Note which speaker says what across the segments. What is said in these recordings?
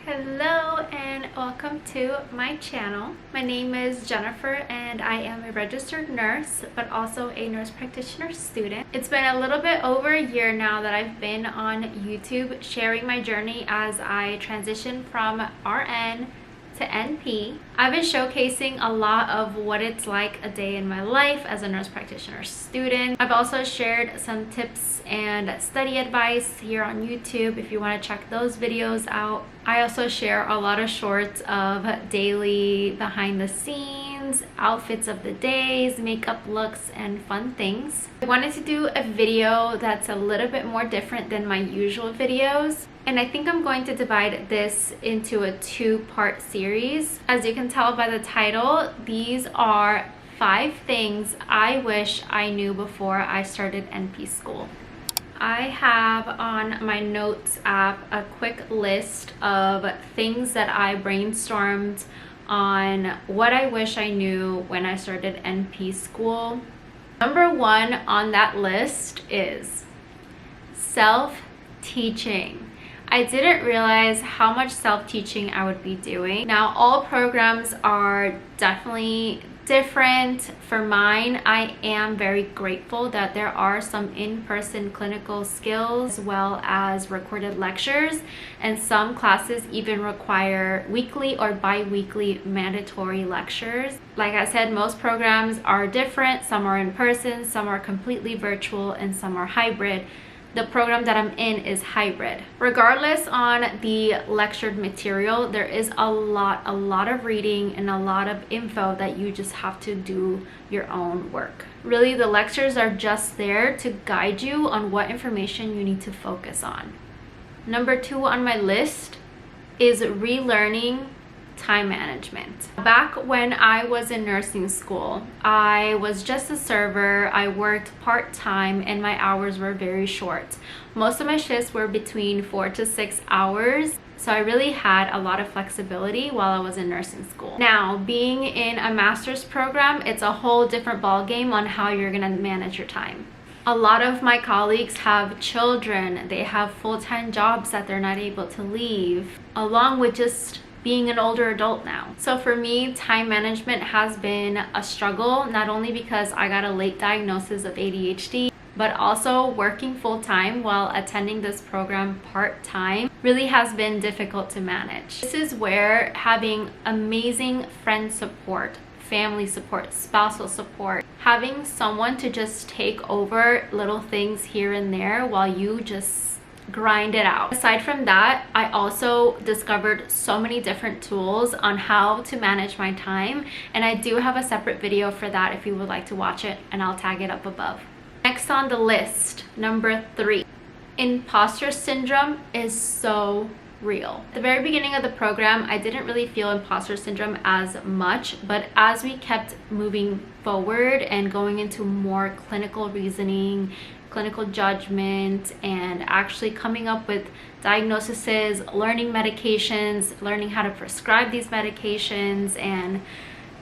Speaker 1: Hello and welcome to my channel. My name is Jennifer and I am a registered nurse but also a nurse practitioner student. It's been a little bit over a year now that I've been on YouTube sharing my journey as I transition from RN to NP. I've been showcasing a lot of what it's like a day in my life as a nurse practitioner student. I've also shared some tips and study advice here on YouTube if you want to check those videos out. I also share a lot of shorts of daily behind the scenes, outfits of the days, makeup looks, and fun things. I wanted to do a video that's a little bit more different than my usual videos. And I think I'm going to divide this into a two-part series. As you can tell by the title, these are 5 things I wish I knew before I started NP school. I have on my notes app a quick list of things that I brainstormed on what I wish I knew when I started NP school. Number 1 on that list is self-teaching. I didn't realize how much self-teaching I would be doing. Now, all programs are definitely different. For mine, I am very grateful that there are some in-person clinical skills as well as recorded lectures, and some classes even require weekly or bi-weekly mandatory lectures. Like I said, most programs are different. Some are in person, some are completely virtual, and some are hybrid. The program that I'm in is hybrid. Regardless on the lectured material, there is a lot of reading and a lot of info that you just have to do your own work. Really, the lectures are just there to guide you on what information you need to focus on. Number 2 on my list is relearning time management. Back when I was in nursing school, I was just a server. I worked part-time and my hours were very short. Most of my shifts were between 4 to 6 hours. So I really had a lot of flexibility while I was in nursing school. Now, being in a master's program, it's a whole different ballgame on how you're gonna manage your time. A lot of my colleagues have children. They have full-time jobs that they're not able to leave, along with just being an older adult now. So for me, time management has been a struggle, not only because I got a late diagnosis of ADHD, but also working full-time while attending this program part-time really has been difficult to manage. This is where having amazing friend support, family support, spousal support, having someone to just take over little things here and there while you just grind it out. Aside from that, I also discovered so many different tools on how to manage my time, and I do have a separate video for that if you would like to watch it, and I'll tag it up above. Next on the list, number 3, imposter syndrome is so real. At the very beginning of the program, I didn't really feel imposter syndrome as much, but as we kept moving forward and going into more clinical reasoning, clinical judgment, and actually coming up with diagnoses, learning medications, learning how to prescribe these medications, and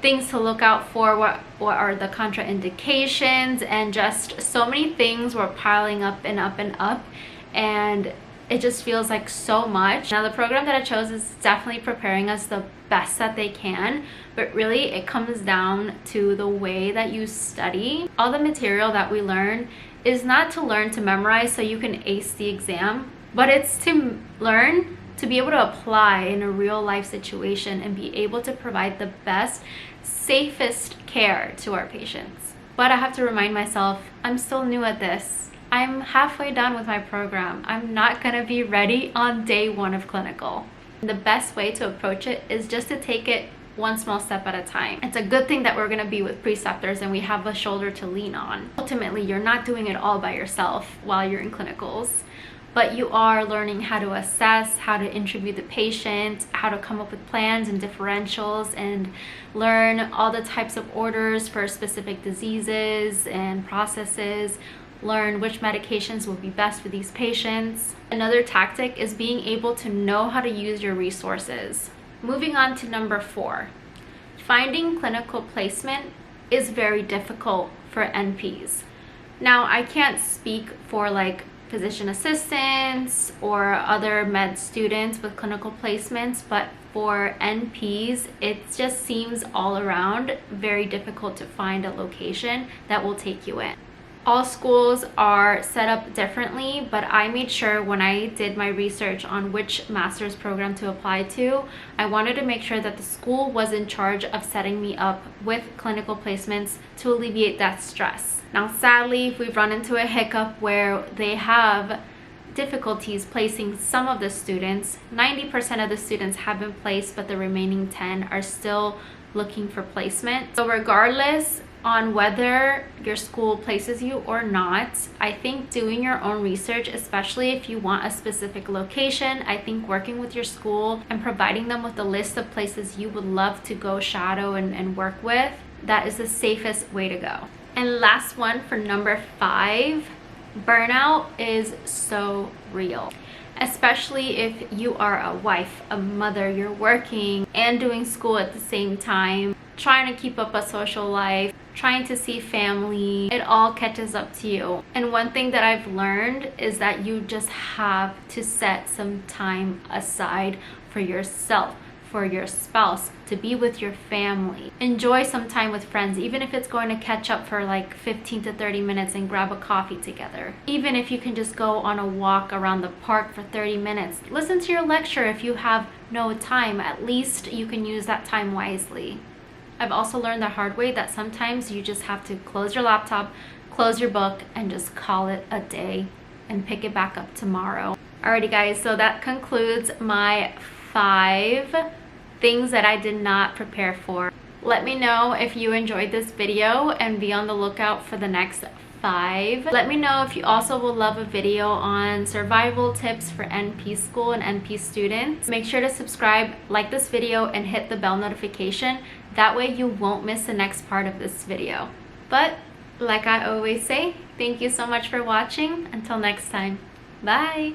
Speaker 1: things to look out for, what are the contraindications, and just so many things were piling up and up and up, and it just feels like so much. Now, the program that I chose is definitely preparing us the best that they can, but really it comes down to the way that you study. All the material that we learn is not to learn to memorize so you can ace the exam, but it's to learn to be able to apply in a real life situation and be able to provide the best, safest care to our patients. But I have to remind myself, I'm still new at this. I'm halfway done with my program. I'm not gonna be ready on day 1 of clinical. The best way to approach it is just to take it one small step at a time. It's a good thing that we're gonna be with preceptors and we have a shoulder to lean on. Ultimately, you're not doing it all by yourself while you're in clinicals, but you are learning how to assess, how to interview the patient, how to come up with plans and differentials, and learn all the types of orders for specific diseases and processes, learn which medications will be best for these patients. Another tactic is being able to know how to use your resources. Moving on to number 4, finding clinical placement is very difficult for NPs. Now, I can't speak for like physician assistants or other med students with clinical placements, but for NPs, it just seems all around very difficult to find a location that will take you in. All schools are set up differently, but I made sure when I did my research on which master's program to apply to, I wanted to make sure that the school was in charge of setting me up with clinical placements to alleviate that stress. Now, sadly, we've run into a hiccup where they have difficulties placing some of the students. 90% of the students have been placed, but the remaining 10 are still looking for placement. So regardless on whether your school places you or not, I think doing your own research, especially if you want a specific location, I think working with your school and providing them with a list of places you would love to go shadow and work with, that is the safest way to go. And last one, for number 5, burnout is so real. Especially if you are a wife, a mother, you're working and doing school at the same time, trying to keep up a social life, trying to see family, it all catches up to you. And one thing that I've learned is that you just have to set some time aside for yourself, for your spouse, to be with your family. Enjoy some time with friends, even if it's going to catch up for like 15 to 30 minutes and grab a coffee together. Even if you can just go on a walk around the park for 30 minutes. Listen to your lecture if you have no time. At least you can use that time wisely. I've also learned the hard way that sometimes you just have to close your laptop, close your book, and just call it a day and pick it back up tomorrow. Alrighty guys, so that concludes my 5 things that I did not prepare for. Let me know if you enjoyed this video and be on the lookout for the next 5. Let me know if you also will love a video on survival tips for NP school and NP students. Make sure to subscribe, like this video, and hit the bell notification. That way you won't miss the next part of this video. But like I always say, thank you so much for watching. Until next time, bye!